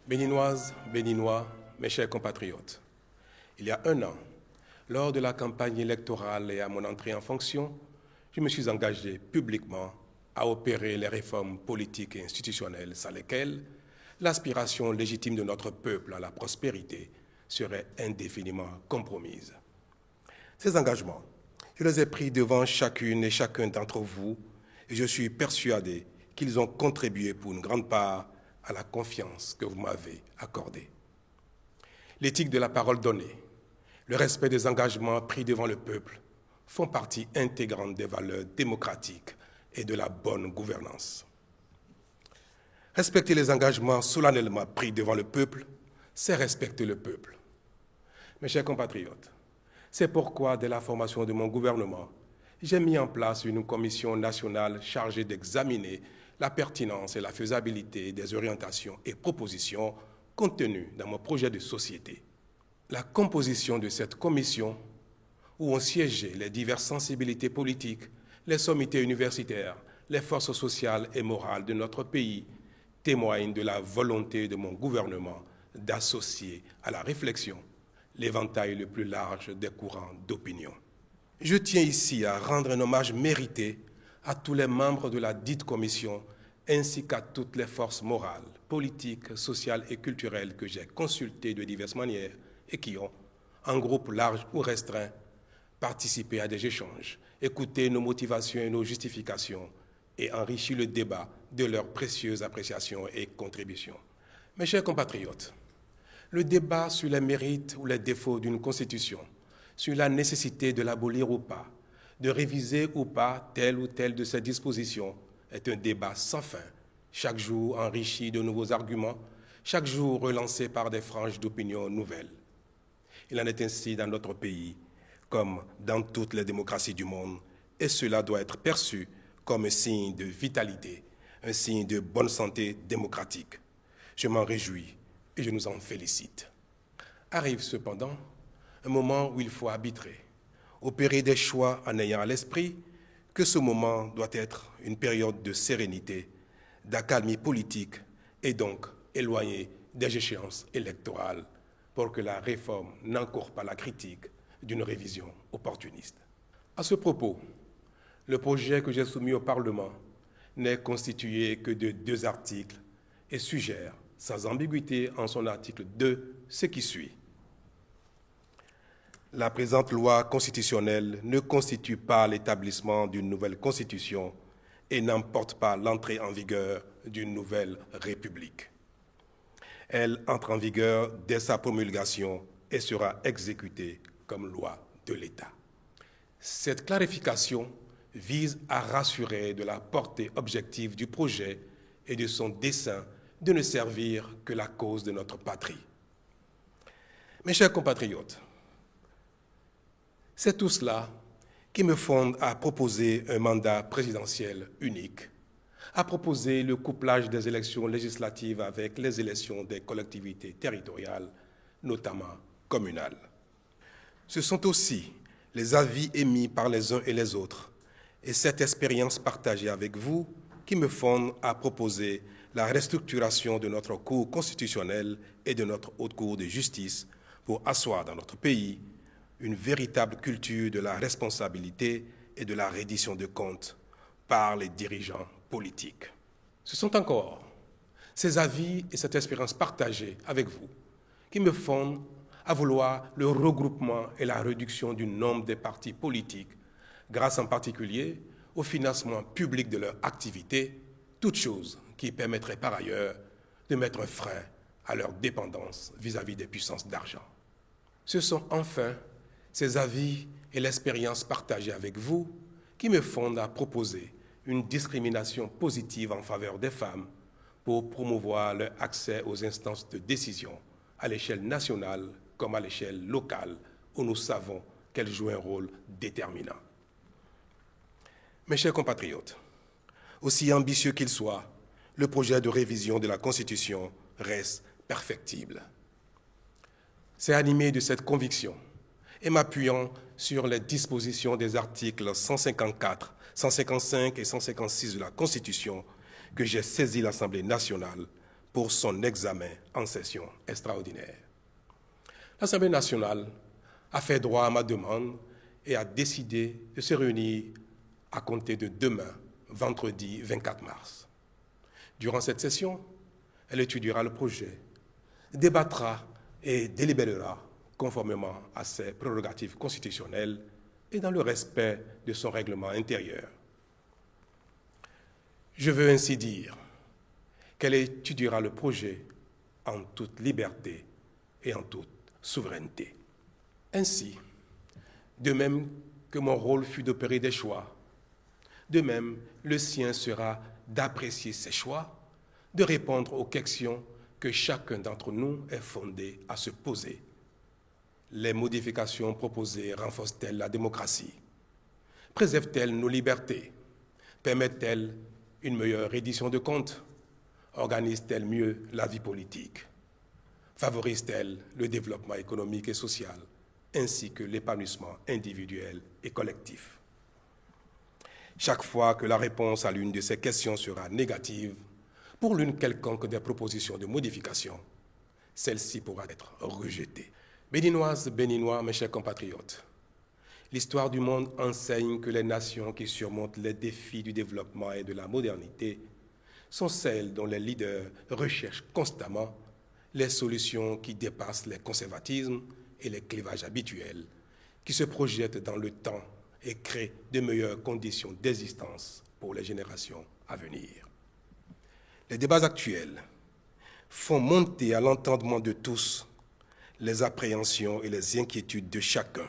Béninoises, Béninois, mes chers compatriotes, il y a un an, lors de la campagne électorale et à mon entrée en fonction, je me suis engagé publiquement à opérer les réformes politiques et institutionnelles sans lesquelles l'aspiration légitime de notre peuple à la prospérité serait indéfiniment compromise. Ces engagements, je les ai pris devant chacune et chacun d'entre vous et je suis persuadé qu'ils ont contribué pour une grande part à la confiance que vous m'avez accordée. L'éthique de la parole donnée, le respect des engagements pris devant le peuple font partie intégrante des valeurs démocratiques et de la bonne gouvernance. Respecter les engagements solennellement pris devant le peuple, c'est respecter le peuple. Mes chers compatriotes, c'est pourquoi, dès la formation de mon gouvernement, j'ai mis en place une commission nationale chargée d'examiner la pertinence et la faisabilité des orientations et propositions contenues dans mon projet de société. La composition de cette commission, où ont siégé les diverses sensibilités politiques, les sommités universitaires, les forces sociales et morales de notre pays, témoigne de la volonté de mon gouvernement d'associer à la réflexion l'éventail le plus large des courants d'opinion. Je tiens ici à rendre un hommage mérité à tous les membres de la dite commission ainsi qu'à toutes les forces morales, politiques, sociales et culturelles que j'ai consultées de diverses manières et qui ont, en groupe large ou restreint, participé à des échanges, écouté nos motivations et nos justifications et enrichi le débat de leurs précieuses appréciations et contributions. Mes chers compatriotes, le débat sur les mérites ou les défauts d'une constitution, sur la nécessité de l'abolir ou pas, de réviser ou pas telle ou telle de ses dispositions, est un débat sans fin, chaque jour enrichi de nouveaux arguments, chaque jour relancé par des franges d'opinion nouvelles. Il en est ainsi dans notre pays, comme dans toutes les démocraties du monde, et cela doit être perçu comme un signe de vitalité, un signe de bonne santé démocratique. Je m'en réjouis et je nous en félicite. Arrive cependant un moment où il faut arbitrer, opérer des choix en ayant à l'esprit que ce moment doit être une période de sérénité, d'accalmie politique et donc éloigné des échéances électorales pour que la réforme n'encourt pas la critique d'une révision opportuniste. À ce propos, le projet que j'ai soumis au Parlement n'est constitué que de 2 articles et suggère, sans ambiguïté en son article 2, ce qui suit. La présente loi constitutionnelle ne constitue pas l'établissement d'une nouvelle constitution et n'emporte pas l'entrée en vigueur d'une nouvelle république. Elle entre en vigueur dès sa promulgation et sera exécutée comme loi de l'État. Cette clarification vise à rassurer de la portée objective du projet et de son dessein de ne servir que la cause de notre patrie. Mes chers compatriotes, c'est tout cela qui me fonde à proposer un mandat présidentiel unique, à proposer le couplage des élections législatives avec les élections des collectivités territoriales, notamment communales. Ce sont aussi les avis émis par les uns et les autres et cette expérience partagée avec vous qui me fondent à proposer la restructuration de notre Cour constitutionnelle et de notre Haute Cour de justice pour asseoir dans notre pays une véritable culture de la responsabilité et de la reddition de comptes par les dirigeants politiques. Ce sont encore ces avis et cette expérience partagée avec vous qui me fondent à vouloir le regroupement et la réduction du nombre des partis politiques, grâce en particulier au financement public de leur activité, toute chose qui permettrait par ailleurs de mettre un frein à leur dépendance vis-à-vis des puissances d'argent. Ce sont enfin ces avis et l'expérience partagée avec vous qui me fondent à proposer une discrimination positive en faveur des femmes pour promouvoir leur accès aux instances de décision à l'échelle nationale comme à l'échelle locale où nous savons qu'elles jouent un rôle déterminant. Mes chers compatriotes, aussi ambitieux qu'il soit, le projet de révision de la Constitution reste perfectible. C'est animé de cette conviction et m'appuyant sur les dispositions des articles 154, 155 et 156 de la Constitution que j'ai saisi l'Assemblée nationale pour son examen en session extraordinaire. L'Assemblée nationale a fait droit à ma demande et a décidé de se réunir à compter de demain, vendredi 24 mars. Durant cette session, elle étudiera le projet, débattra et délibérera conformément à ses prérogatives constitutionnelles et dans le respect de son règlement intérieur. Je veux ainsi dire qu'elle étudiera le projet en toute liberté et en toute souveraineté. Ainsi, de même que mon rôle fut d'opérer des choix, de même le sien sera d'apprécier ces choix, de répondre aux questions que chacun d'entre nous est fondé à se poser. Les modifications proposées renforcent-elles la démocratie? Préservent-elles nos libertés? Permettent-elles une meilleure reddition de comptes? Organisent-elles mieux la vie politique? Favorisent-elles le développement économique et social, ainsi que l'épanouissement individuel et collectif? Chaque fois que la réponse à l'une de ces questions sera négative, pour l'une quelconque des propositions de modification, celle-ci pourra être rejetée. Béninoises, Béninois, mes chers compatriotes, l'histoire du monde enseigne que les nations qui surmontent les défis du développement et de la modernité sont celles dont les leaders recherchent constamment les solutions qui dépassent les conservatismes et les clivages habituels, qui se projettent dans le temps et créent de meilleures conditions d'existence pour les générations à venir. Les débats actuels font monter à l'entendement de tous les appréhensions et les inquiétudes de chacun.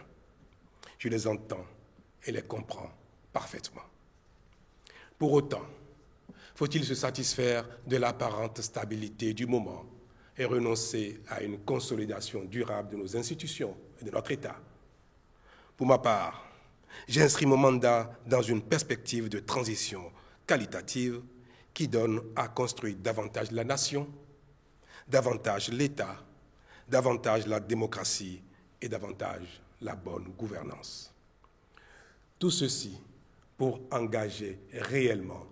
Je les entends et les comprends parfaitement. Pour autant, faut-il se satisfaire de l'apparente stabilité du moment et renoncer à une consolidation durable de nos institutions et de notre État? Pour ma part, j'inscris mon mandat dans une perspective de transition qualitative qui donne à construire davantage la nation, davantage l'État, davantage la démocratie et davantage la bonne gouvernance. Tout ceci pour engager réellement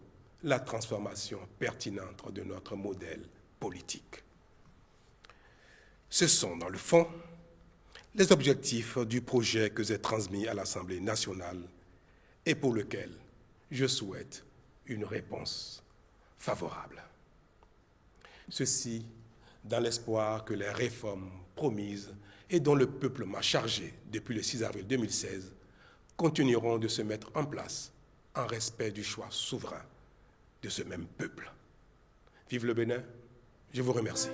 la transformation pertinente de notre modèle politique. Ce sont, dans le fond, les objectifs du projet que j'ai transmis à l'Assemblée nationale et pour lequel je souhaite une réponse favorable. Ceci dans l'espoir que les réformes promises et dont le peuple m'a chargé depuis le 6 avril 2016 continueront de se mettre en place en respect du choix souverain de ce même peuple. Vive le Bénin, je vous remercie.